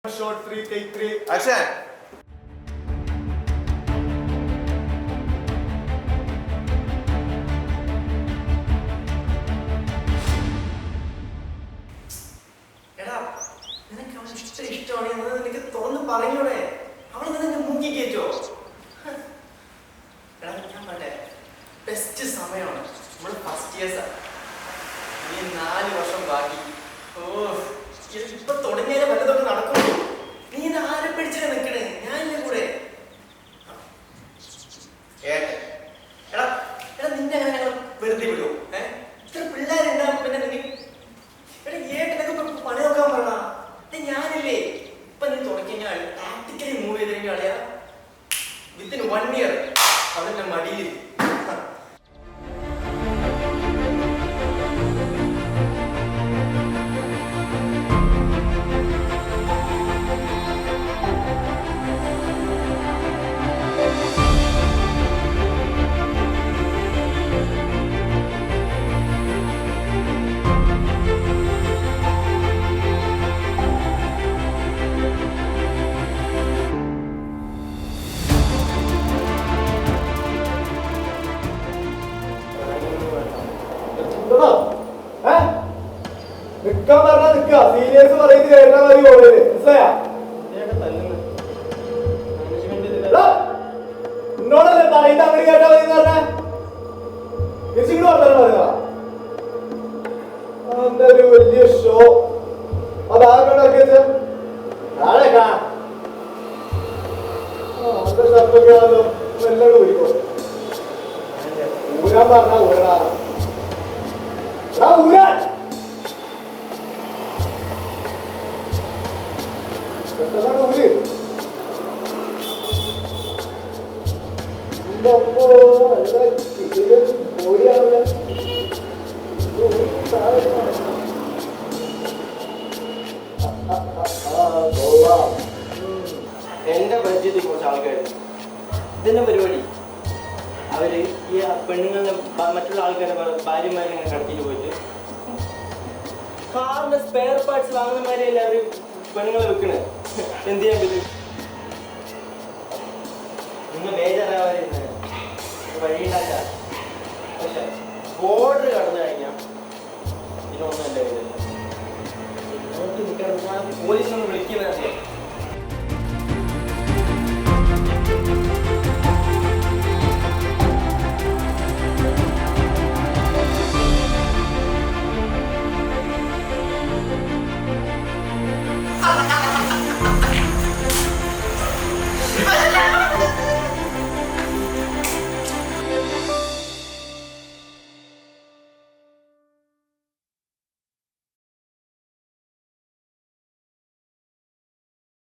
Shot 3, take 3. Action! പറഞ്ഞൂടെ അവൾ നിന്നെ മുങ്ങി കയറ്റോ? എടാ ഞാൻ പറഞ്ഞേ ബെസ്റ്റ് സമയമാണ്. നമ്മൾ ഫസ്റ്റ് ഇയേഴ്സാ, നീ 4 വർഷം ബാക്കി. ഓ ഇപ്പൊ തുടങ്ങിയാലേ വല്ലതൊക്കെ നടക്കുള്ളൂ. നീ ഇത് ആരെ പിടിച്ചിട്ട് നിൽക്കണേ? ഞാനില്ലേ കൂടെ. എടാ എടാ നിന്റെ അങ്ങനെ ഞങ്ങൾ വെറുതെ വിടുവോ? ഇത്ര പിള്ളേരുണ്ടാകും പിന്നെ നീ എടാ ഏട്ടനൊക്കെ പണി നോക്കാൻ പറയണ. ഞാനില്ലേ ഇപ്പൊ നീ തുടങ്ങിയ ടാക്ടിക്കലി മൂവ് ചെയ്തിരിക്കുന്ന ആളിയാ. വിത്തിൻ 1 year അവന്റെ മടിയിൽ നിക്കാൻ പറഞ്ഞാ നിക്ക. സീരിയസ് പറയുന്നത് കേട്ടാ മതി. ഓടേല് മനസ്സിലായാ? എന്നോടല്ലേ പറയുന്ന അങ്ങനെ കേട്ടാ മതി എന്ന് പറഞ്ഞ തിരിച്ചിങ്ങോട്ട് വർത്താനം പറയുക. അന്റെ ഒരു വലിയ ഷോ അതാരോട് ഇറക്കിയത്? ആളെക്കാ അന്റെ ഷർട്ടൊക്കെ ആണല്ലോ. എല്ലാം ഊരിക്കോ. ഊരാൻ പറഞ്ഞാ ഊരടാ. ഊരാൻ എന്റെ ബഡ്ജറ്റിൽ കുറച്ച് ആൾക്കാർ ഇതെന്നെ പരിപാടി. അവര് ഈ പെണ്ണുങ്ങളുടെ മറ്റുള്ള ആൾക്കാരെ ഭാര്യമാരെ ഇങ്ങനെ കടത്തിട്ട് പോയിട്ട് കാറിന്റെ സ്പെയർ പാർട്സ് വാങ്ങുന്നമാരെയല്ലേ അവര് പെണ്ണുങ്ങളെ വെക്കണേ. എന്ത് ചെയ്യാൻ പറ്റും? നിങ്ങൾ ബേജാറാവാതെ വഴിയുണ്ടാക്കാം. പക്ഷെ ബോർഡർ കടന്നു കഴിഞ്ഞാൽ ഇതിനൊന്നും എൻ്റെ കയ്യിലില്ല. പോലീസിനൊന്ന് വിളിക്കുന്നത്